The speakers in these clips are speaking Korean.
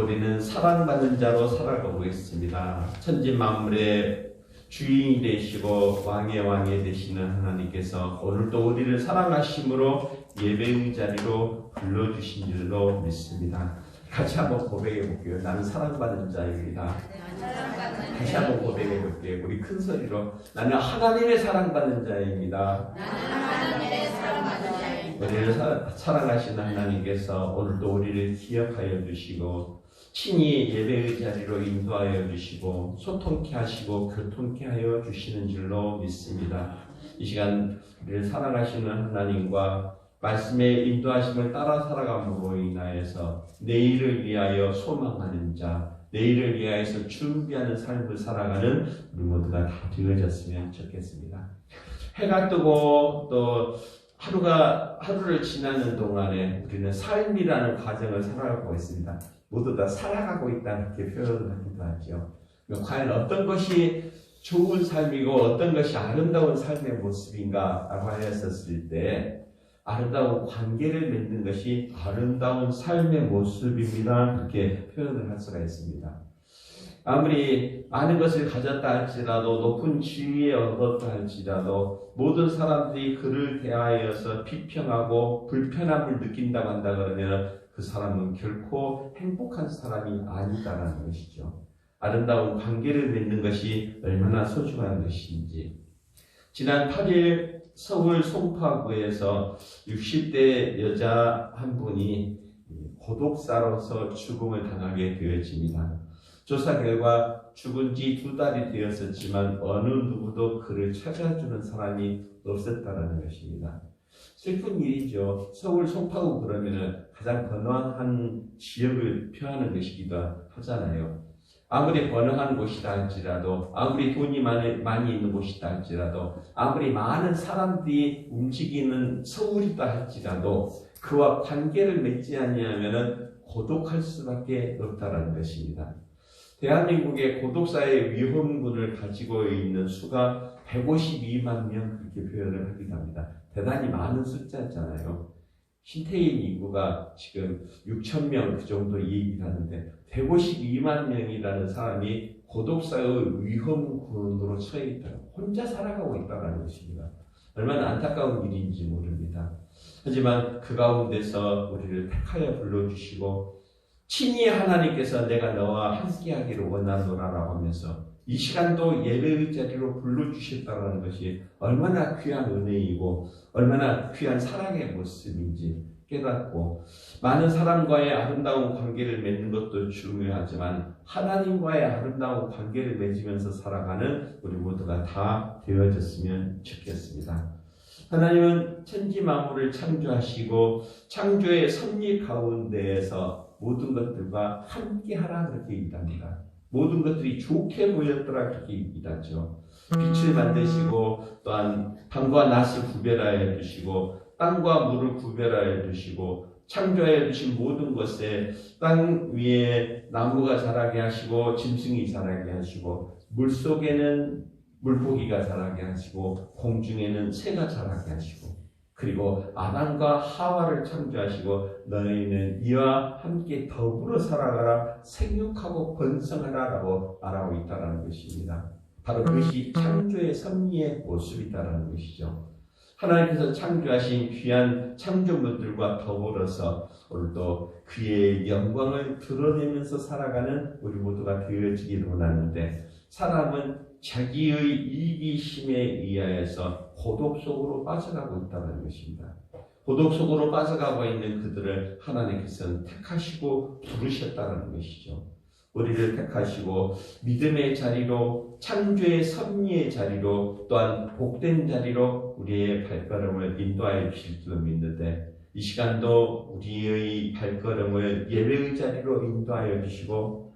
오늘도 우리는 사랑받는 자로 살아가고 있습니다. 천지 만물의 주인이 되시고 왕의 왕이 되시는 하나님께서 오늘도 우리를 사랑하심으로 예배의 자리로 불러주신 줄로 믿습니다. 같이 한번 고백해 볼게요. 나는 사랑받는 자입니다. 다시 한번 고백해 볼게요. 우리 큰 소리로 나는 하나님의 사랑받는 자입니다. 우리를 사랑하시는 하나님께서 오늘도 우리를 기억하여 주시고 친히 예배의 자리로 인도하여 주시고 소통케 하시고 교통케 하여 주시는 줄로 믿습니다. 이 시간 우리를 사랑하시는 하나님과 말씀의 인도하심을 따라 살아감으로 인하여서 내일을 위하여 소망하는 자, 내일을 위하여서 준비하는 삶을 살아가는 우리 모두가 다 되어졌으면 좋겠습니다. 해가 뜨고 또 하루를 지나는 동안에 우리는 삶이라는 과정을 살아가고 있습니다. 모두 다 살아가고 있다 이렇게 표현을 하기도 하죠. 과연 어떤 것이 좋은 삶이고 어떤 것이 아름다운 삶의 모습인가 라고 하였었을 때 아름다운 관계를 맺는 것이 아름다운 삶의 모습입니다. 그렇게 표현을 할 수가 있습니다. 아무리 많은 것을 가졌다 할지라도 높은 지위에 얻었다 할지라도 모든 사람들이 그를 대하여서 비평하고 불편함을 느낀다고 한다 그러면 그 사람은 결코 행복한 사람이 아니다라는 것이죠. 아름다운 관계를 맺는 것이 얼마나 소중한 것인지. 지난 8일 서울 송파구에서 60대 여자 한 분이 고독사로서 죽음을 당하게 되어집니다. 조사 결과 죽은 지 2달이 되었었지만 어느 누구도 그를 찾아주는 사람이 없었다는 것입니다. 슬픈 일이죠. 서울 송파구 그러면은 가장 번화한 지역을 표하는 것이기도 하잖아요. 아무리 번화한 곳이다 할지라도, 아무리 돈이 많이 있는 곳이다 할지라도, 아무리 많은 사람들이 움직이는 서울이다 할지라도 그와 관계를 맺지 아니하면은 고독할 수밖에 없다는 것입니다. 대한민국의 고독사의 위험군을 가지고 있는 수가 152만 명 그렇게 표현을 하기도 합니다. 대단히 많은 숫자잖아요. 신태인 인구가 지금 6천 명 그 정도 얘기를 하는데 152만 명이라는 사람이 고독사의 위험군으로 처해 있다. 혼자 살아가고 있다는 것입니다. 얼마나 안타까운 일인지 모릅니다. 하지만 그 가운데서 우리를 택하여 불러주시고 친히 하나님께서 내가 너와 함께하기를 원하노라라고 하면서 이 시간도 예배의 자리로 불러주셨다는 것이 얼마나 귀한 은혜이고 얼마나 귀한 사랑의 모습인지 깨닫고 많은 사람과의 아름다운 관계를 맺는 것도 중요하지만 하나님과의 아름다운 관계를 맺으면서 살아가는 우리 모두가 다 되어졌으면 좋겠습니다. 하나님은 천지 만물을 창조하시고 창조의 섭리 가운데에서 모든 것들과 함께하라 그렇게 얘기합니다. 모든 것들이 좋게 보였더라 그렇게 얘기하죠. 빛을 만드시고 또한 밤과 낮을 구별하여 주시고 땅과 물을 구별하여 주시고 창조하여 주신 모든 것에 땅 위에 나무가 자라게 하시고 짐승이 자라게 하시고 물속에는 물고기가 자라게 하시고 공중에는 새가 자라게 하시고 그리고 아담과 하와를 창조하시고 너희는 이와 함께 더불어 살아가라 생육하고 번성하라 라고 말하고 있다는 것입니다. 바로 그것이 창조의 섭리의 모습이다라는 것이죠. 하나님께서 창조하신 귀한 창조물들과 더불어서 오늘도 그의 영광을 드러내면서 살아가는 우리 모두가 되어지기를 원하는데 사람은 자기의 이기심에 의하여서 고독 속으로 빠져가고 있다는 것입니다. 고독 속으로 빠져가고 있는 그들을 하나님께서는 택하시고 부르셨다는 것이죠. 우리를 택하시고 믿음의 자리로 창조의 섭리의 자리로 또한 복된 자리로 우리의 발걸음을 인도하여 주실 줄 믿는데 이 시간도 우리의 발걸음을 예배의 자리로 인도하여 주시고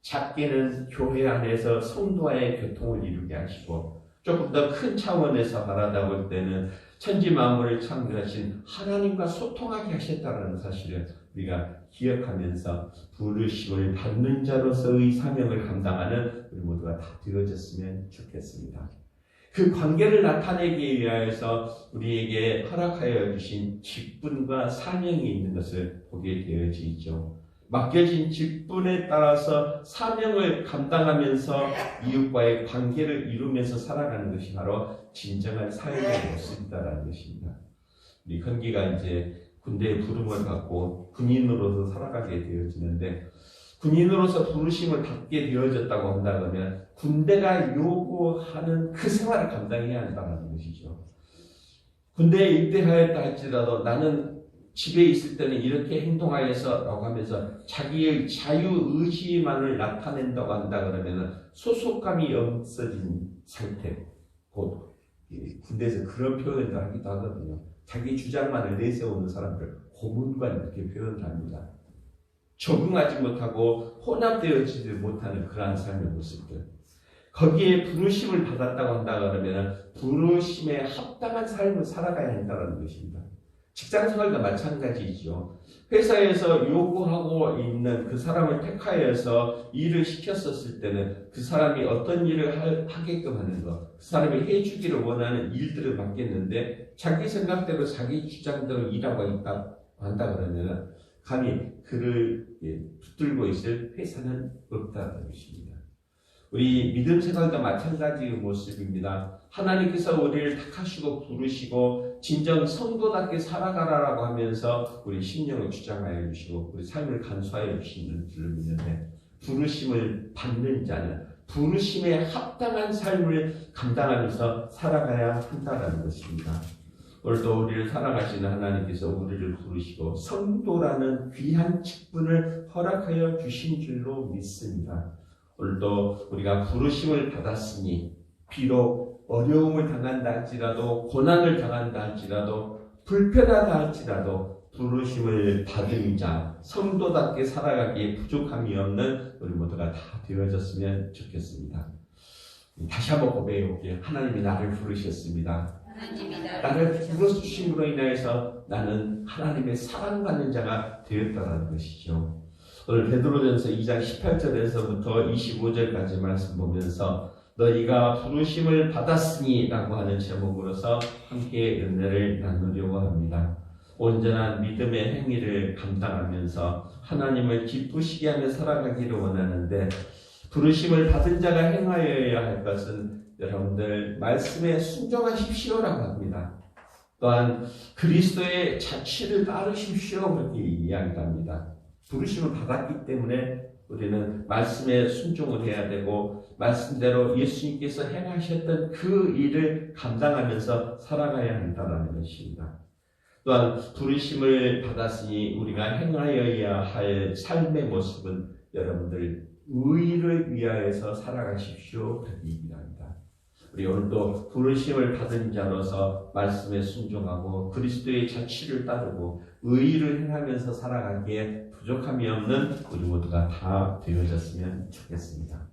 작게는 교회 안에서 성도와의 교통을 이루게 하시고 조금 더 큰 차원에서 바라다 볼 때는 천지 만물을 창조하신 하나님과 소통하게 하셨다는 사실을 우리가 기억하면서 부르심을 받는 자로서의 사명을 감당하는 우리 모두가 다 되어졌으면 좋겠습니다. 그 관계를 나타내기 위하여서 우리에게 허락하여 주신 직분과 사명이 있는 것을 보게 되어지죠. 맡겨진 직분에 따라서 사명을 감당하면서 이웃과의 관계를 이루면서 살아가는 것이 바로 진정한 사회의 모습이다라는 것입니다. 우리 현기가 이제 군대의 부름을 받고 군인으로서 살아가게 되어지는데, 군인으로서 부르심을 받게 되어졌다고 한다 그러면 군대가 요구하는 그 생활을 감당해야 한다는 것이죠. 군대에 입대하였다 할지라도 나는 집에 있을 때는 이렇게 행동하여서 라고 하면서 자기의 자유의지만을 나타낸다고 한다 그러면 소속감이 없어진 상태, 곧 군대에서 그런 표현을 하기도 하거든요. 자기 주장만을 내세우는 사람들 고문관 이렇게 표현을 합니다. 적응하지 못하고 혼합되어지지 못하는 그러한 삶의 모습들, 거기에 부르심을 받았다고 한다 그러면 부르심에 합당한 삶을 살아가야 한다는 것입니다. 직장생활도 마찬가지죠. 회사에서 요구하고 있는 그 사람을 택하여서 일을 시켰었을 때는 그 사람이 어떤 일을 하게끔 하는 것, 그 사람이 해주기를 원하는 일들을 맡겼는데 자기 생각대로 자기 주장대로 일하고 있다 한다 그러면 감히 그를 붙들고 있을 회사는 없다는 것입니다. 우리 믿음 생활도 마찬가지의 모습입니다. 하나님께서 우리를 택하시고 부르시고 진정 성도답게 살아가라라고 하면서 우리 심령을 주장하여 주시고 우리 삶을 간수하여 주시는 줄을 믿는데, 부르심을 받는 자는 부르심에 합당한 삶을 감당하면서 살아가야 한다는 것입니다. 오늘도 우리를 사랑하시는 하나님께서 우리를 부르시고 성도라는 귀한 직분을 허락하여 주신 줄로 믿습니다. 오늘도 우리가 부르심을 받았으니 비록 어려움을 당한다 할지라도 고난을 당한다 할지라도 불편하다 할지라도 부르심을 받은 자, 성도답게 살아가기에 부족함이 없는 우리 모두가 다 되어졌으면 좋겠습니다. 다시 한번 고백해 볼게요. 하나님이 나를 부르셨습니다. 나를 부르심으로 인하여서 나는 하나님의 사랑받는 자가 되었다는 것이죠. 오늘 베드로전서 2장 18절에서부터 25절까지 말씀 보면서 너희가 부르심을 받았으니 라고 하는 제목으로서 함께 은혜를 나누려고 합니다. 온전한 믿음의 행위를 감당하면서 하나님을 기쁘시게 하며 살아가기를 원하는데, 부르심을 받은 자가 행하여야 할 것은 여러분들 말씀에 순종하십시오라고 합니다. 또한 그리스도의 자취를 따르십시오 그렇게 이야기합니다. 부르심을 받았기 때문에 우리는 말씀에 순종을 해야 되고 말씀대로 예수님께서 행하셨던 그 일을 감당하면서 살아가야 한다는 것입니다. 또한 부르심을 받았으니 우리가 행하여야 할 삶의 모습은 여러분들 의를 위하여서 살아가십시오 그렇게 얘기합니다. 우리 오늘도 부르심을 받은 자로서 말씀에 순종하고 그리스도의 자취를 따르고 의를 행하면서 살아가기에 부족함이 없는 우리 모두가 다 되어졌으면 좋겠습니다.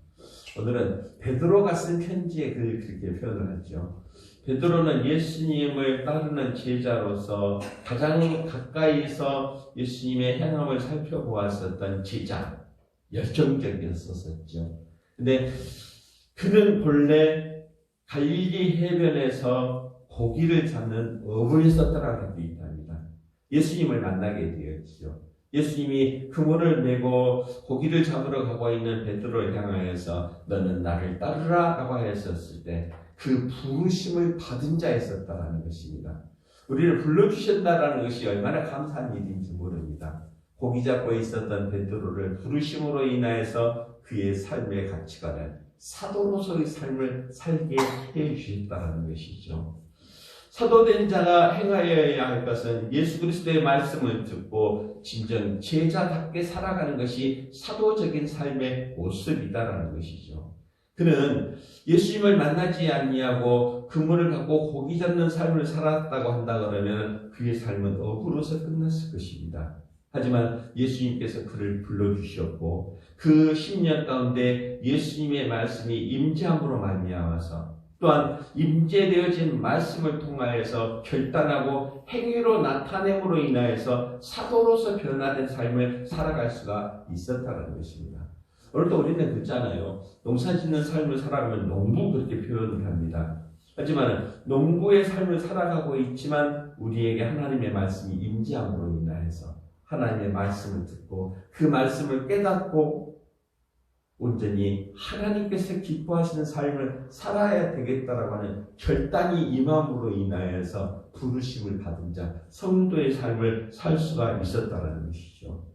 오늘은 베드로가 쓴 편지에 그렇게 표현을 하죠. 베드로는 예수님을 따르는 제자로서 가장 가까이서 예수님의 행함을 살펴보았었던 제자, 열정적이었었죠. 근데 그는 본래 갈릴리 해변에서 고기를 잡는 어부였었다라고 되어 있답니다. 예수님을 만나게 되었죠. 예수님이 그물을 메고 고기를 잡으러 가고 있는 베드로를 향하여서 너는 나를 따르라 라고 하였었을 때 그 부르심을 받은 자였었다라는 것입니다. 우리를 불러주셨다라는 것이 얼마나 감사한 일인지 모릅니다. 고기 잡고 있었던 베드로를 부르심으로 인하여서 그의 삶의 가치관을 사도로서의 삶을 살게 해주셨다는 것이죠. 사도된 자가 행하여야 할 것은 예수 그리스도의 말씀을 듣고 진정 제자답게 살아가는 것이 사도적인 삶의 모습이다라는 것이죠. 그는 예수님을 만나지 아니하고 그물을 갖고 고기 잡는 삶을 살았다고 한다 그러면 그의 삶은 어부로서 끝났을 것입니다. 하지만 예수님께서 그를 불러주셨고 그 10년 가운데 예수님의 말씀이 임재함으로 말미암아서 또한 임재되어진 말씀을 통하여서 결단하고 행위로 나타냄으로 인하여서 사도로서 변화된 삶을 살아갈 수가 있었다는 것입니다. 오늘도 우리는 그렇잖아요. 농사 짓는 삶을 살아가면 농부 그렇게 표현을 합니다. 하지만 농부의 삶을 살아가고 있지만 우리에게 하나님의 말씀이 임재함으로 인하여서 하나님의 말씀을 듣고 그 말씀을 깨닫고 온전히 하나님께서 기뻐하시는 삶을 살아야 되겠다라고 하는 결단이 이 마음으로 인하여서 부르심을 받은 자, 성도의 삶을 살 수가 있었다는 것이죠.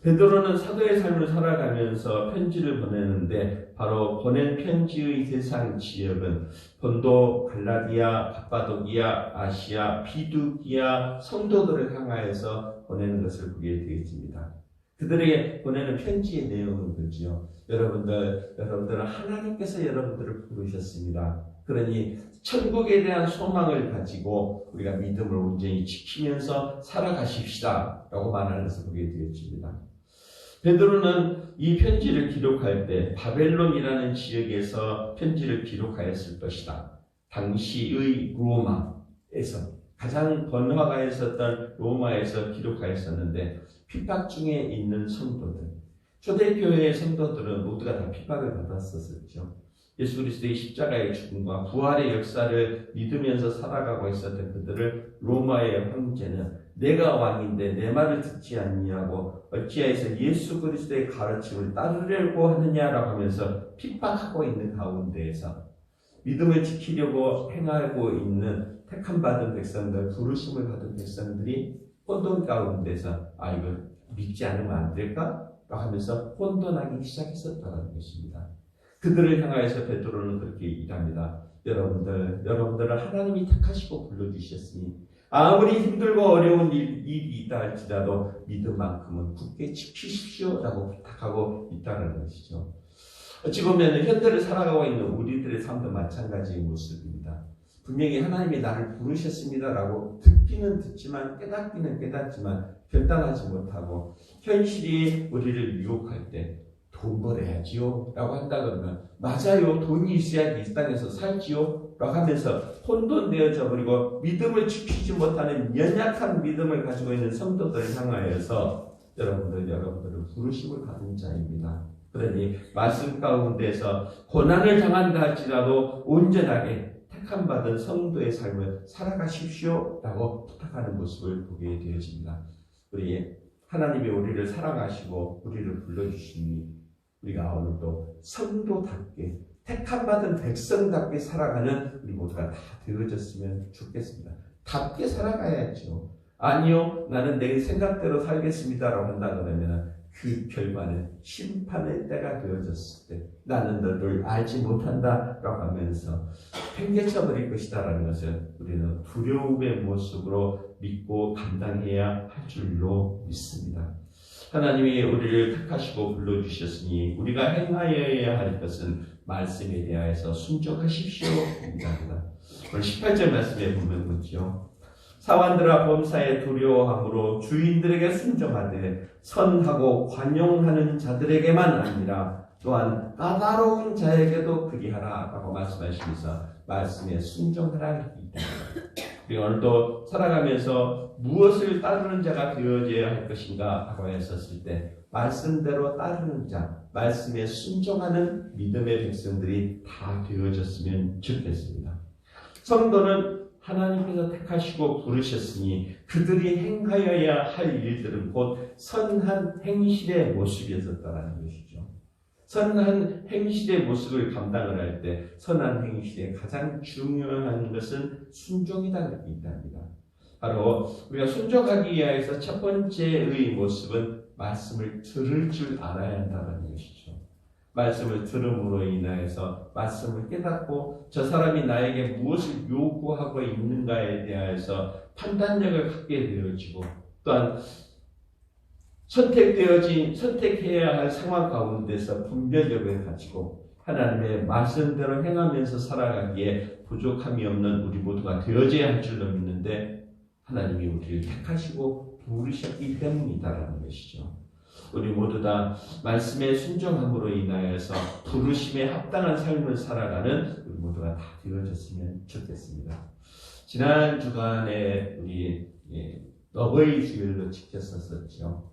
베드로는 사도의 삶을 살아가면서 편지를 보내는데 바로 보낸 편지의 대상 지역은 본도, 갈라디아, 갑바도기아, 아시아, 비두기아 성도들을 향하여서 보내는 것을 보게 되겠습니다. 그들에게 보내는 편지의 내용은 그렇지요. 여러분들은 하나님께서 여러분들을 부르셨습니다. 그러니 천국에 대한 소망을 가지고 우리가 믿음을 온전히 지키면서 살아가십시다 라고 말하는 것을 보게 되었습니다. 베드로는 이 편지를 기록할 때 바벨론이라는 지역에서 편지를 기록하였을 것이다. 당시의 로마에서 가장 번화가 있었던 로마에서 기록하였었는데 핍박 중에 있는 성도들, 초대교회의 성도들은 모두가 다 핍박을 받았었죠. 예수 그리스도의 십자가의 죽음과 부활의 역사를 믿으면서 살아가고 있었던 그들을 로마의 황제는 내가 왕인데 내 말을 듣지 않느냐고 어찌하여서 예수 그리스도의 가르침을 따르려고 하느냐라고 하면서 핍박하고 있는 가운데에서 믿음을 지키려고 행하고 있는 택함받은 백성들, 부르심을 받은 백성들이 혼돈 가운데서 이거 믿지 않으면 안 될까? 라고 하면서 혼돈하기 시작했었다는 것입니다. 그들을 향하여서 베드로는 그렇게 얘기합니다. 여러분들을 하나님이 택하시고 불러주셨으니 아무리 힘들고 어려운 일이 있다 할지라도 믿음만큼은 굳게 지키십시오 라고 부탁하고 있다는 것이죠. 어찌 보면 현대를 살아가고 있는 우리들의 삶도 마찬가지의 모습입니다. 분명히 하나님이 나를 부르셨습니다라고 듣기는 듣지만 깨닫기는 깨닫지만 결단하지 못하고 현실이 우리를 유혹할 때 돈 벌어야지요 라고 한다 그러면 맞아요, 돈이 있어야 이 땅에서 살지요 라고 하면서 혼돈되어져 버리고 믿음을 지키지 못하는 연약한 믿음을 가지고 있는 성도들을 향하여서 여러분들은 부르심을 받은 자입니다. 그러니 말씀 가운데서 고난을 당한다 할지라도 온전하게 택함받은 성도의 삶을 살아가십시오 라고 부탁하는 모습을 보게 되어집니다. 우리 하나님이 우리를 사랑하시고 우리를 불러주시니 우리가 오늘도 성도답게 택함받은 백성답게 살아가는 우리 모두가 다 되어졌으면 좋겠습니다. 답게 살아가야죠. 아니요, 나는 내 생각대로 살겠습니다라고 한다 그러면 그 결과는 심판의 때가 되어졌을 때 나는 너를 알지 못한다라고 하면서 팽개쳐버릴 것이다라는 것을 우리는 두려움의 모습으로 믿고 감당해야 할 줄로 믿습니다. 하나님이 우리를 택하시고 불러주셨으니 우리가 행하여야 할 것은 말씀에 대하여서 순종하십시오. 입니다. 오늘 18절 말씀에 보면 그렇죠. 사환들아 범사에 두려워함으로 주인들에게 순종하되 선하고 관용하는 자들에게만 아니라 또한 까다로운 자에게도 그리하라 라고 말씀하시면서 말씀에 순종하라 했습니다. 우리 오늘도 살아가면서 무엇을 따르는 자가 되어져야 할 것인가 하고 했었을 때 말씀대로 따르는 자, 말씀에 순종하는 믿음의 백성들이 다 되어졌으면 좋겠습니다. 성도는 하나님께서 택하시고 부르셨으니 그들이 행하여야 할 일들은 곧 선한 행실의 모습이었다는 것이죠. 선한 행실의 모습을 감당을 할 때 선한 행실의 가장 중요한 것은 순종이다 그렇게 얘기합니다. 바로 우리가 순종하기 위해서 첫 번째의 모습은 말씀을 들을 줄 알아야 한다는 것이죠. 말씀을 들음으로 인하여서 말씀을 깨닫고 저 사람이 나에게 무엇을 요구하고 있는가에 대하여서 판단력을 갖게 되어지고 또한 선택해야 할 상황 가운데서 분별력을 가지고 하나님의 말씀대로 행하면서 살아가기에 부족함이 없는 우리 모두가 되어져야 할 줄로 믿는데 하나님이 우리를 택하시고 부르셨기 때문이다라는 것이죠. 우리 모두 다 말씀에 순종함으로 인하여서 부르심에 합당한 삶을 살아가는 우리 모두가 다 되어졌으면 좋겠습니다. 지난 주간에 우리 어버이 주일로 지켰었죠.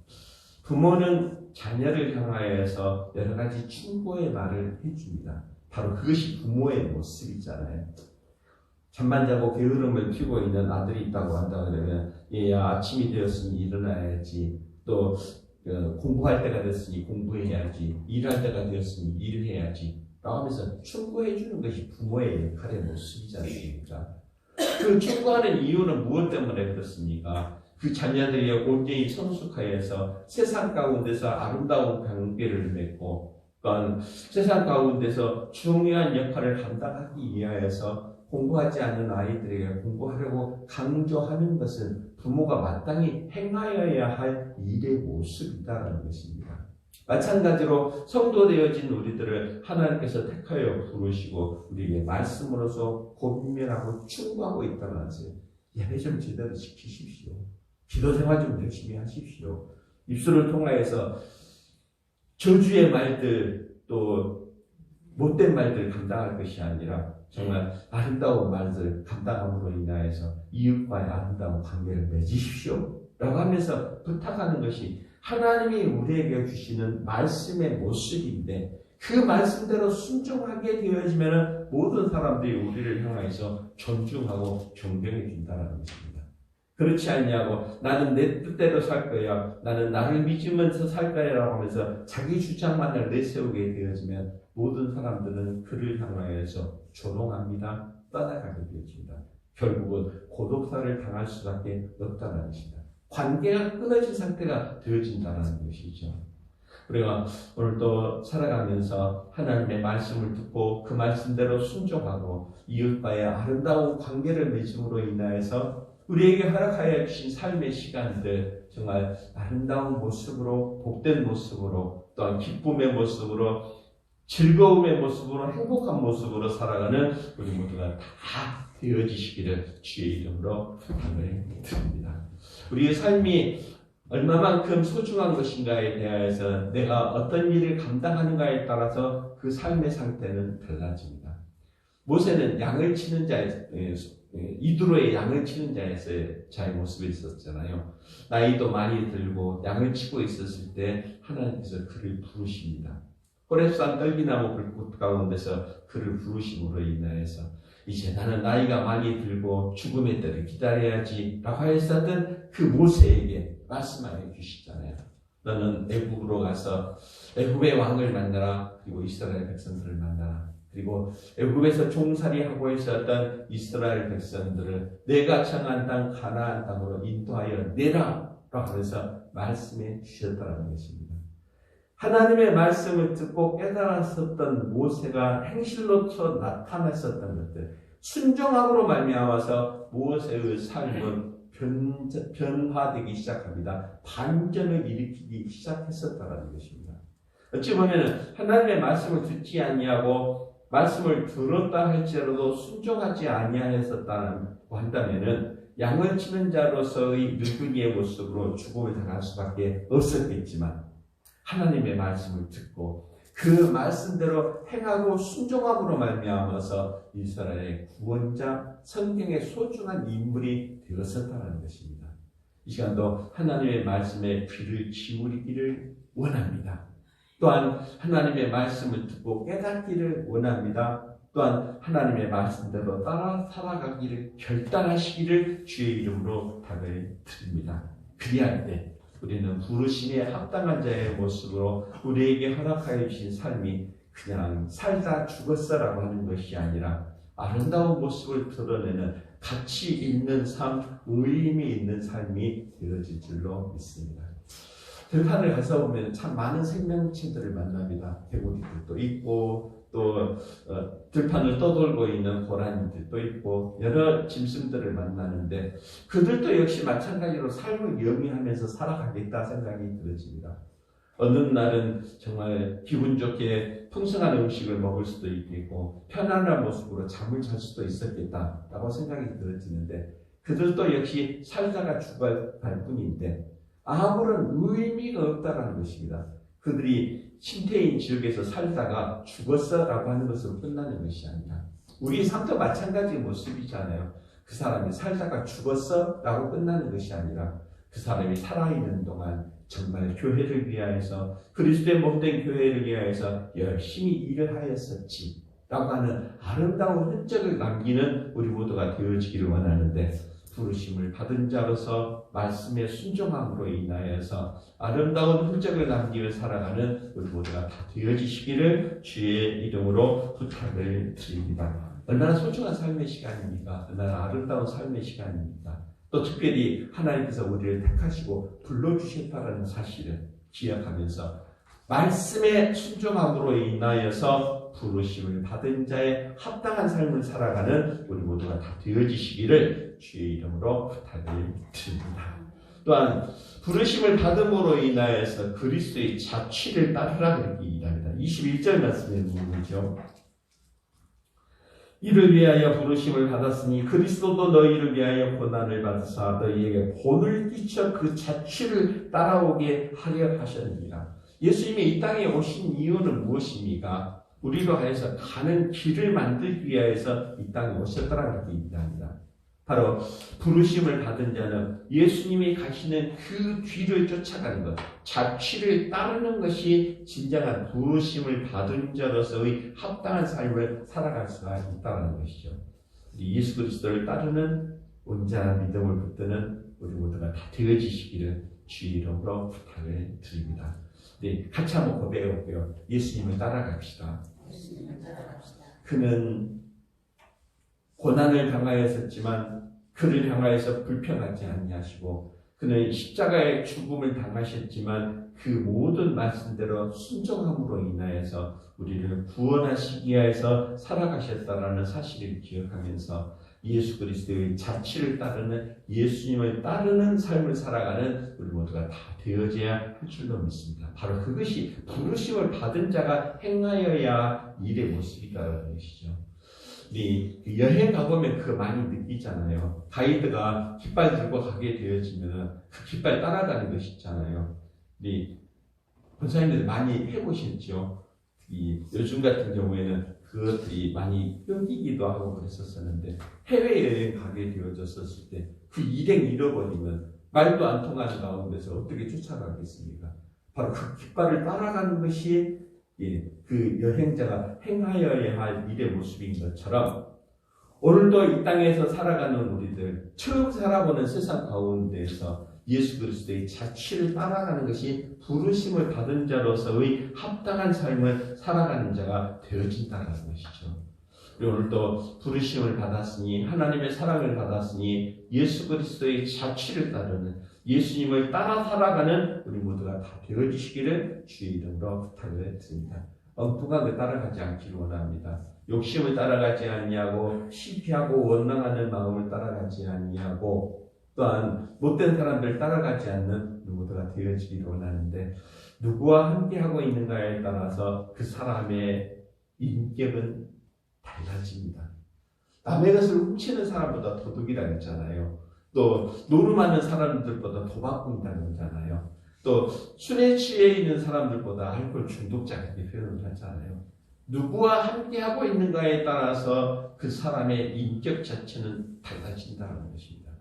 부모는 자녀를 향하여서 여러 가지 충고의 말을 해줍니다. 바로 그것이 부모의 모습이잖아요. 잠만 자고 게으름을 피우고 있는 아들이 있다고 한다 그러면 얘야 아침이 되었으니 일어나야지 또 공부할 때가 됐으니 공부해야지, 일할 때가 되었으니 일해야지 라고 하면서 충고해 주는 것이 부모의 역할의 모습이지 않습니까? 그 충고하는 이유는 무엇 때문에 그렇습니까? 그 자녀들이 온전히 성숙하여서 세상 가운데서 아름다운 관계를 맺고 또한 세상 가운데서 중요한 역할을 감당하기 위하여서 공부하지 않는 아이들에게 공부하려고 강조하는 것은 부모가 마땅히 행하여야 할 일의 모습이다라는 것입니다. 마찬가지로 성도 되어진 우리들을 하나님께서 택하여 부르시고 우리에게 말씀으로서 고민하고 충고하고 있다는 것을 예배 좀 제대로 지키십시오. 기도 생활 좀 열심히 하십시오. 입술을 통하여서 저주의 말들 또 못된 말들 감당할 것이 아니라 정말 아름다운 말들 감당함으로 인하여서 이웃과의 아름다운 관계를 맺으십시오 라고 하면서 부탁하는 것이 하나님이 우리에게 주시는 말씀의 모습인데, 그 말씀대로 순종하게 되어지면 모든 사람들이 우리를 향해서 존중하고 존경해 준다는 것입니다. 그렇지 않냐고 나는 내 뜻대로 살 거야, 나는 나를 믿으면서 살 거야 라고 하면서 자기 주장만을 내세우게 되어지면 모든 사람들은 그를 향하여서 조롱합니다. 떠나가게 되어집니다. 결국은 고독사를 당할 수밖에 없다는 것입니다. 관계가 끊어진 상태가 되어진다는 것이죠. 우리가 오늘도 살아가면서 하나님의 말씀을 듣고 그 말씀대로 순종하고 이웃과의 아름다운 관계를 맺음으로 인하여서 우리에게 허락하여 주신 삶의 시간들 정말 아름다운 모습으로, 복된 모습으로, 또한 기쁨의 모습으로, 즐거움의 모습으로, 행복한 모습으로 살아가는 우리 모두가 다 되어지시기를 주의 이름으로 부탁을 드립니다. 우리의 삶이 얼마만큼 소중한 것인가에 대하여서 내가 어떤 일을 감당하는가에 따라서 그 삶의 상태는 달라집니다. 모세는 양을 치는 이두로의 양을 치는 자의 모습에 있었잖아요. 나이도 많이 들고 양을 치고 있었을 때 하나님께서 그를 부르십니다. 호렙산 떨기나무 불꽃 가운데서 그를 부르심으로 인하여서 이제 나는 나이가 많이 들고 죽음의 때를 기다려야지 라고 했었던 그 모세에게 말씀하여 주시잖아요. 너는 애굽으로 가서 애굽의 왕을 만나라. 그리고 이스라엘 백성들을 만나라. 그리고 애굽에서 종살이하고 있었던 이스라엘 백성들을 내가 정한 땅 가나안 땅으로 인도하여 내라 라고 하면서 말씀해 주셨다는 것입니다. 하나님의 말씀을 듣고 깨달았었던 모세가 행실로서 나타났었던 것들, 순종함으로 말미암아서 모세의 삶은 변화되기 시작합니다. 반전을 일으키기 시작했었다는 것입니다. 어찌 보면 하나님의 말씀을 듣지 아니하고 말씀을 들었다 할지라도 순종하지 아니하였었다고 한다면은 양을 치는 자로서의 늙은이의 모습으로 죽음을 당할 수밖에 없었겠지만, 하나님의 말씀을 듣고 그 말씀대로 행하고 순종함으로 말미암아서 이스라엘의 구원자, 성경의 소중한 인물이 되었었다는 것입니다. 이 시간도 하나님의 말씀에 귀를 기울이기를 원합니다. 또한 하나님의 말씀을 듣고 깨닫기를 원합니다. 또한 하나님의 말씀대로 따라 살아가기를 결단하시기를 주의 이름으로 부탁을 드립니다. 그리할 때 우리는 부르심에 합당한 자의 모습으로 우리에게 허락하여 주신 삶이 그냥 살다 죽었어라고 하는 것이 아니라 아름다운 모습을 드러내는 가치 있는 삶, 의미 있는 삶이 되어질 줄로 믿습니다. 들판을 가서 보면 참 많은 생명체들을 만납니다. 개구리들도 있고 또 들판을 떠돌고 있는 고라니들도 있고 여러 짐승들을 만나는데 그들도 역시 마찬가지로 삶을 영위하면서 살아가겠다 생각이 들어집니다. 어느 날은 정말 기분 좋게 풍성한 음식을 먹을 수도 있겠고 편안한 모습으로 잠을 잘 수도 있었겠다라고 생각이 들어지는데 그들도 역시 살다가 죽어갈 뿐인데 아무런 의미가 없다라는 것입니다. 그들이 심태인 지역에서 살다가 죽었어라고 하는 것으로 끝나는 것이 아니라 우리 삶도 마찬가지의 모습이잖아요. 그 사람이 살다가 죽었어라고 끝나는 것이 아니라 그 사람이 살아있는 동안 정말 교회를 위하여서 그리스도의 몸된 교회를 위하여서 열심히 일을 하였었지 라고 하는 아름다운 흔적을 남기는 우리 모두가 되어지기를 원하는데 부르심을 받은 자로서 말씀의 순종함으로 인하여서 아름다운 흔적을 남기며 살아가는 우리 모두가 다 되어지시기를 주의 이름으로 부탁을 드립니다. 얼마나 소중한 삶의 시간입니까? 얼마나 아름다운 삶의 시간입니까? 또 특별히 하나님께서 우리를 택하시고 불러주셨다는 사실을 기억하면서 말씀의 순종함으로 인하여서 부르심을 받은 자의 합당한 삶을 살아가는 우리 모두가 다 되어지시기를 주의 이름으로 부탁을 드립니다. 또한 부르심을 받음으로 인하여서 그리스도의 자취를 따르라 그렇게 얘기합니다. 21절 말씀에 보면요. 이를 위하여 부르심을 받았으니 그리스도도 너희를 위하여 고난을 받으사 너희에게 본을 끼쳐 그 자취를 따라오게 하려 하셨느니라. 예수님이 이 땅에 오신 이유는 무엇입니까? 우리로 하여서 가는 길을 만들기 위해서 이 땅에 오셨다라고 얘기합니다. 바로 부르심을 받은 자는 예수님이 가시는 그 뒤를 쫓아가는 것, 자취를 따르는 것이 진정한 부르심을 받은 자로서의 합당한 삶을 살아갈 수가 있다는 것이죠. 예수 그리스도를 따르는 온전한 믿음을 붙드는 우리 모두가 다 되어지시기를 주의 이름으로 부탁을 드립니다. 네, 같이 한번 고백해 볼게요. 예수님을 따라갑시다. 그는 고난을 당하였었지만 그를 향하여서 불평하지 아니하시고 그는 십자가의 죽음을 당하셨지만 그 모든 말씀대로 순종함으로 인하여서 우리를 구원하시기 위해서 살아가셨다라는 사실을 기억하면서 예수 그리스도의 자취를 따르는 예수님을 따르는 삶을 살아가는 우리 모두가 다 되어져야 할 줄로 믿습니다. 바로 그것이 부르심을 받은 자가 행하여야 일의 모습이라는 것이죠. 우리 여행 가보면 그거 많이 느끼잖아요. 가이드가 깃발 들고 가게 되어지면 그 깃발 따라가는 것이 있잖아요. 우리 권사님들 많이 해보셨죠? 요즘 같은 경우에는 그것들이 많이 끊기기도 하고 그랬었는데 해외여행 가게 되어졌을 때 그 일행 잃어버리면 말도 안 통하는 가운데서 어떻게 쫓아가겠습니까? 바로 그 깃발을 따라가는 것이 그 여행자가 행하여야 할 일의 모습인 것처럼 오늘도 이 땅에서 살아가는 우리들 처음 살아보는 세상 가운데에서 예수 그리스도의 자취를 따라가는 것이 부르심을 받은 자로서의 합당한 삶을 살아가는 자가 되어진다는 것이죠. 그리고 오늘도 부르심을 받았으니 하나님의 사랑을 받았으니 예수 그리스도의 자취를 따르는 예수님을 따라 살아가는 우리 모두가 다 되어지시기를 주의 이름으로 부탁을 드립니다. 엉뚱한 거 따라가지 않기를 원합니다. 욕심을 따라가지 아니하고 시피하고 원망하는 마음을 따라가지 아니하고 또한 못된 사람들 따라가지 않는 우리 모두가 되어지기를 원하는데 누구와 함께하고 있는가에 따라서 그 사람의 인격은 달라집니다. 남의 것을 훔치는 사람보다 도둑이라고 했잖아요. 또 노름하는 사람들보다 도박꾼이라고 하잖아요. 또 술에 취해 있는 사람들보다 알코올 중독자 이렇게 표현을 하잖아요. 누구와 함께하고 있는가에 따라서 그 사람의 인격 자체는 달라진다는 것입니다.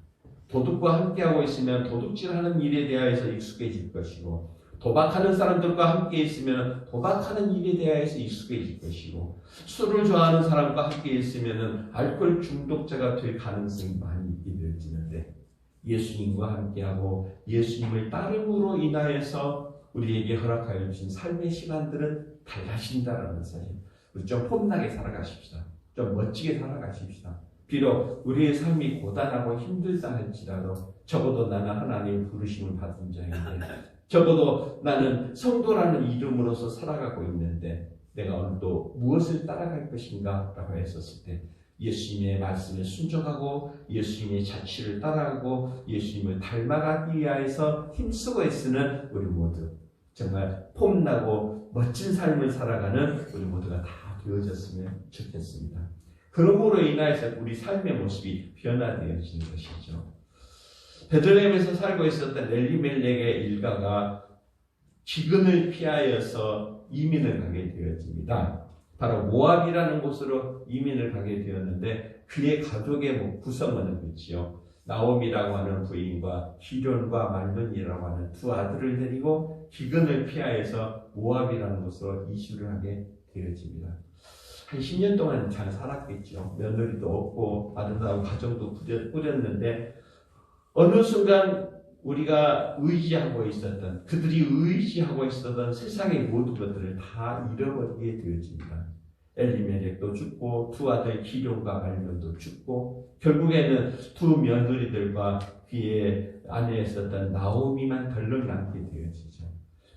도둑과 함께하고 있으면 도둑질하는 일에 대하여서 익숙해질 것이고 도박하는 사람들과 함께 있으면 도박하는 일에 대하여서 익숙해질 것이고 술을 좋아하는 사람과 함께 있으면 알코올 중독자가 될 가능성이 많이 있게 되어지는데 예수님과 함께하고 예수님을 따름으로 인하여서 우리에게 허락하여 주신 삶의 시간들은 달라진다는 사실. 우리 좀 폼나게 살아가십시다. 좀 멋지게 살아가십시다. 비록 우리의 삶이 고단하고 힘들다 할지라도 적어도 나는 하나님의 부르심을 받은 자인데 적어도 나는 성도라는 이름으로서 살아가고 있는데 내가 오늘 또 무엇을 따라갈 것인가 라고 했었을 때 예수님의 말씀에 순종하고 예수님의 자취를 따라가고 예수님을 닮아가기 위해서 힘쓰고 애쓰는 우리 모두 정말 폼나고 멋진 삶을 살아가는 우리 모두가 다 되어졌으면 좋겠습니다. 그러므로 인하여서 우리 삶의 모습이 변화되어지는 것이죠. 베들레헴에서 살고 있었던 엘리멜렉의 일가가 기근을 피하여서 이민을 가게 되어집니다. 바로 모압이라는 곳으로 이민을 가게 되었는데 그의 가족의 구성원은 그렇지요. 나옴이라고 하는 부인과 기련과 말론이라고 하는 두 아들을 데리고 기근을 피하여서 모압이라는 곳으로 이주를 하게 되어집니다. 한 10년 동안 잘 살았겠죠. 며느리도 없고 아름다운 가정도 꾸렸는데 어느 순간 우리가 의지하고 있었던, 그들이 의지하고 있었던 세상의 모든 것들을 다 잃어버리게 되어집니다. 엘리멜렉도 죽고 두 아들 기럯과 말론도 죽고 결국에는 두 며느리들과 그의 아내였었던 나오미만 덜렁 남게 되어지죠.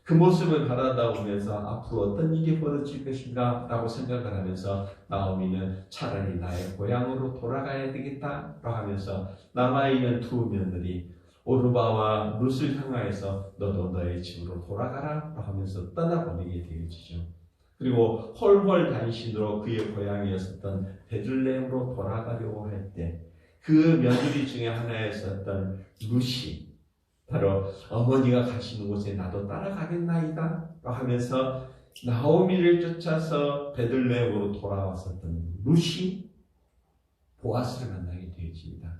그 모습을 바라다보면서 앞으로 어떤 일이 벌어질 것인가 라고 생각을 하면서 나오미는 차라리 나의 고향으로 돌아가야 되겠다라고 하면서 남아있는 두 며느리 오르바와 룻을 향하여서 너도 너의 집으로 돌아가라 라고 하면서 떠나보내게 되어지죠. 그리고 홀홀 단신으로 그의 고향이었었던 베들레헴으로 돌아가려고 할 때 그 며느리 중에 하나였었던 룻이 바로 어머니가 가시는 곳에 나도 따라가겠나이다 하면서 나오미를 쫓아서 베들레헴으로 돌아왔었던 룻이 보아스를 만나게 되어집니다.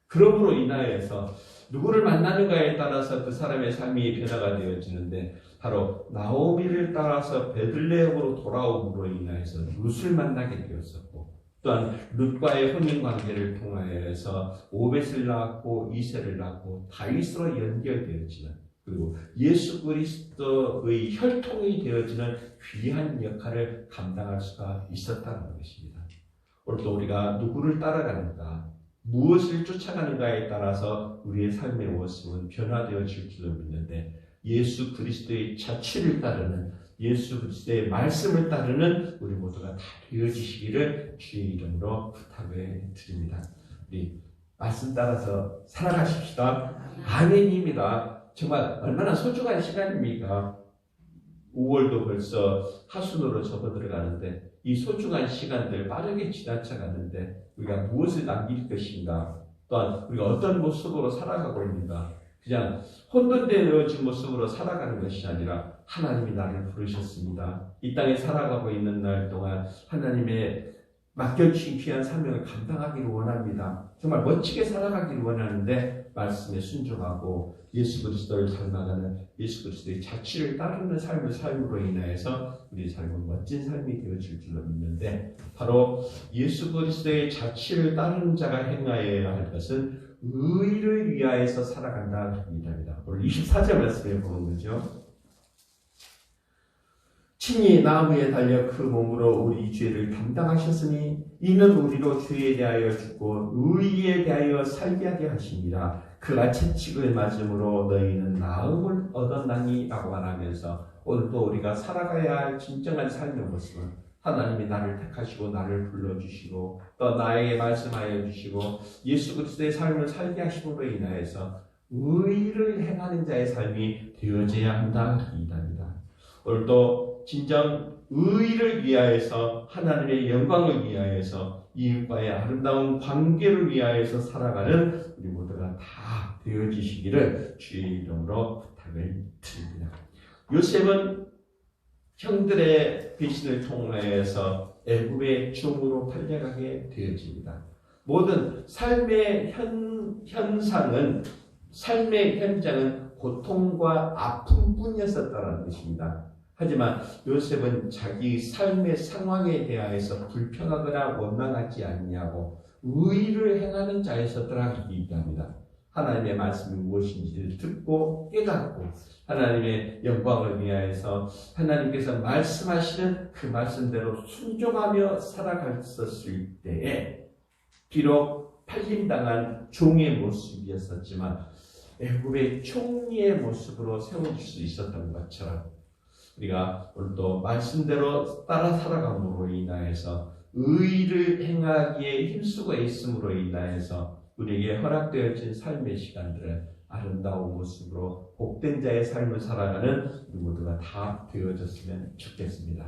그러므로 인하여서 누구를 만나는가에 따라서 그 사람의 삶이 변화가 되어지는데 바로 나오미를 따라서 베들레헴으로 돌아옴으로 인하여서 룻을 만나게 되었었고 또한 룻과의 혼인관계를 통하여서 오벳을 낳았고 이세를 낳고 다윗으로 연결되어지는 그리고 예수 그리스도의 혈통이 되어지는 귀한 역할을 감당할 수가 있었다는 것입니다. 오늘도 우리가 누구를 따라가는가 무엇을 쫓아가는가에 따라서 우리의 삶의 모습은 변화되어질 줄로 믿는데 예수 그리스도의 자취를 따르는 예수 그리스도의 말씀을 따르는 우리 모두가 다 되어지시기를 주의 이름으로 부탁을 드립니다. 우리 말씀 따라서 살아가십시다. 아멘입니다. 정말 얼마나 소중한 시간입니까? 5월도 벌써 하순으로 접어들어가는데 이 소중한 시간들 빠르게 지나쳐가는데 우리가 무엇을 남길 것인가? 또한 우리가 어떤 모습으로 살아가고 있는가? 그냥 혼돈되어진 모습으로 살아가는 것이 아니라 하나님이 나를 부르셨습니다. 이 땅에 살아가고 있는 날 동안 하나님의 맡겨주신 귀한 사명을 감당하기를 원합니다. 정말 멋지게 살아가기를 원하는데 말씀에 순종하고 예수 그리스도를 닮아가는 예수 그리스도의 자취를 따르는 삶을 삶으로 인하여서 우리 삶은 멋진 삶이 되어질 줄로 믿는데 바로 예수 그리스도의 자취를 따르는 자가 행하여야 할 것은 의를 위하여서 살아간다 합니다. 오늘 24절 말씀에 보는 거죠. 친히 나무에 달려 그 몸으로 우리 죄를 담당하셨으니 이는 우리로 죄에 대하여 죽고 의에 대하여 살게 하게 하십니다. 그가 채찍을 맞음으로 너희는 나음을 얻었나니 라고 말하면서 오늘도 우리가 살아가야 할 진정한 삶의 모습은 하나님이 나를 택하시고 나를 불러주시고 또 나에게 말씀하여 주시고 예수 그리스도의 삶을 살게 하심으로 인하여서 의를 행하는 자의 삶이 되어져야 한다 이 답니다. 오늘도 진정 의를 위하여서 하나님의 영광을 위하여서 이웃과의 아름다운 관계를 위하여서 살아가는 우리 모두가 다 되어지시기를 주의 이름으로 부탁을 드립니다. 요셉은 형들의 배신을 통하여서 애굽의 종으로 팔려가게 되어집니다. 모든 삶의 현상은 삶의 현장은 고통과 아픔뿐이었었다는 것입니다. 하지만 요셉은 자기 삶의 상황에 대하여서 불평하거나 원망하지 아니하고 의를 행하는 자였었더라 얘기합니다. 하나님의 말씀이 무엇인지를 듣고 깨닫고 하나님의 영광을 위하여서 하나님께서 말씀하시는 그 말씀대로 순종하며 살아갔었을 때에 비록 팔림당한 종의 모습이었었지만 애굽의 총리의 모습으로 세워질 수 있었던 것처럼 우리가 오늘도 말씀대로 따라 살아감으로 인하여서 의를 행하기에 힘쓰고 있음으로 인하여서 우리에게 허락되어진 삶의 시간들을 아름다운 모습으로 복된 자의 삶을 살아가는 우리 모두가 다 되어졌으면 좋겠습니다.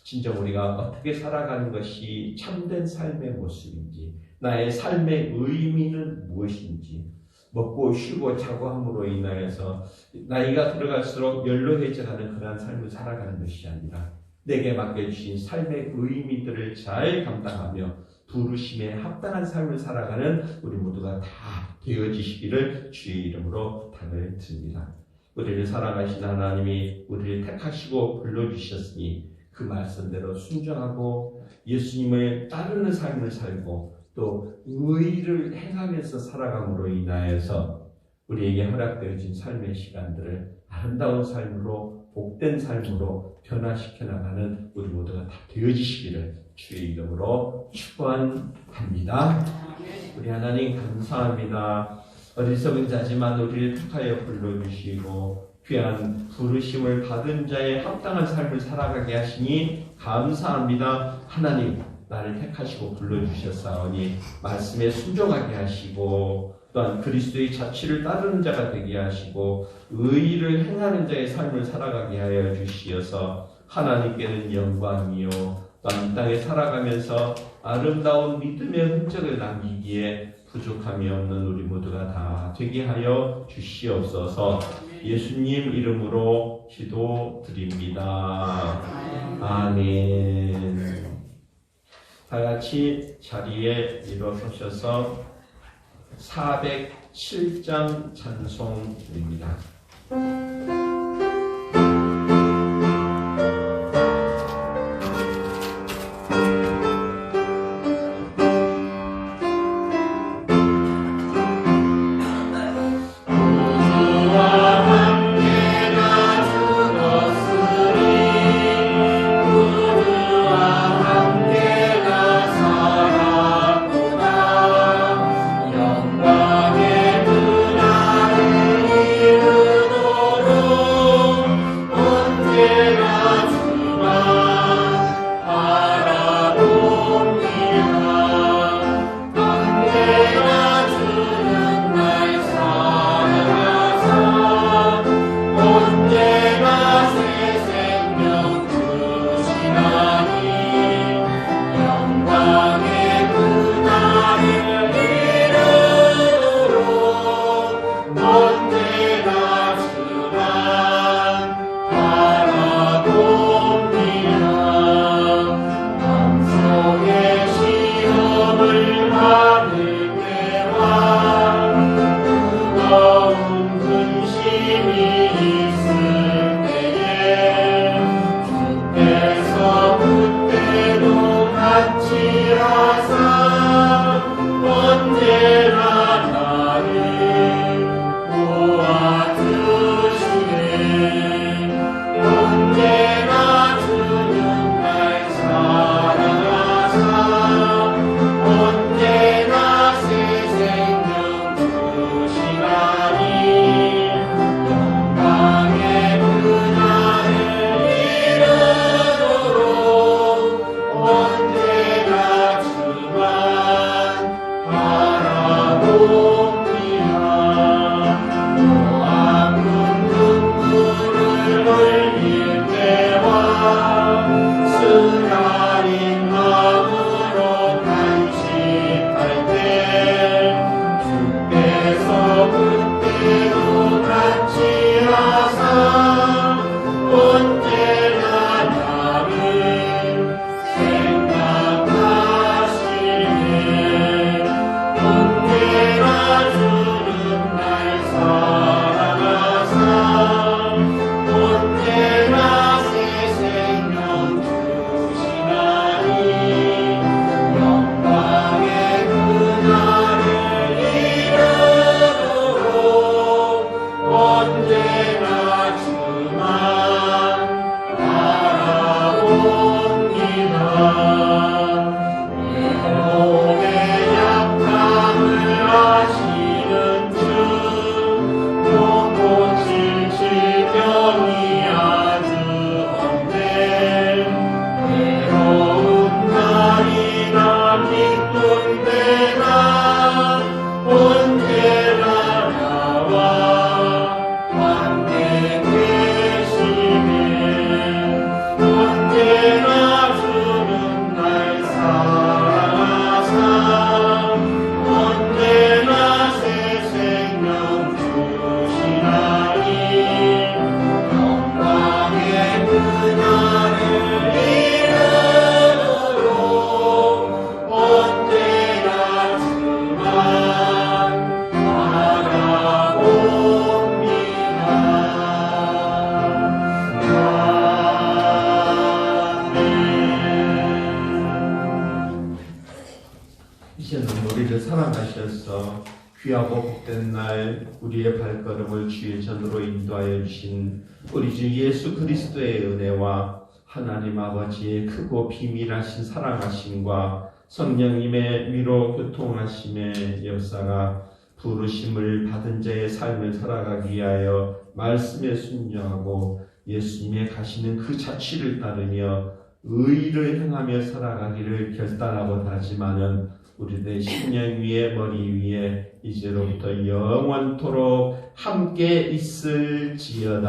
진정 우리가 어떻게 살아가는 것이 참된 삶의 모습인지 나의 삶의 의미는 무엇인지 먹고 쉬고 자고 함으로 인하여서 나이가 들어갈수록 연로해져가는 그런 삶을 살아가는 것이 아니라 내게 맡겨주신 삶의 의미들을 잘 감당하며 부르심에 합당한 삶을 살아가는 우리 모두가 다 되어지시기를 주의 이름으로 부탁을 드립니다. 우리를 사랑하신 하나님이 우리를 택하시고 불러주셨으니 그 말씀대로 순종하고 예수님을 따르는 삶을 살고 또 의를 행하면서 살아감으로 인하여서 우리에게 허락되어진 삶의 시간들을 아름다운 삶으로 복된 삶으로 변화시켜 나가는 우리 모두가 다 되어지시기를 주의 이름으로 축원합니다. 우리 하나님 감사합니다. 어리석은 자지만 우리를 택하여 불러주시고 귀한 부르심을 받은 자의 합당한 삶을 살아가게 하시니 감사합니다. 하나님 나를 택하시고 불러주셨사오니 말씀에 순종하게 하시고 또한 그리스도의 자취를 따르는 자가 되게 하시고 의의를 행하는 자의 삶을 살아가게 하여 주시어서 하나님께는 영광이요 또한 이 땅에 살아가면서 아름다운 믿음의 흔적을 남기기에 부족함이 없는 우리 모두가 다 되게 하여 주시옵소서. 예수님 이름으로 기도드립니다. 아멘. 다 같이 자리에 일어서셔서 407장 찬송드립니다. 이제는 우리를 사랑하셔서 귀하고 복된 날 우리의 발걸음을 주의 전으로 인도하여 주신 우리 주 예수 그리스도의 은혜와 하나님 아버지의 크고 비밀하신 사랑하심과 성령님의 위로 교통하심의 역사가 부르심을 받은 자의 삶을 살아가기 위하여 말씀에 순종하고 예수님의 가시는 그 자취를 따르며 의를 행하며 살아가기를 결단하고 다짐하는 우리들의 심령 위에 머리 위에 이제로부터 영원토록 함께 있을지어다.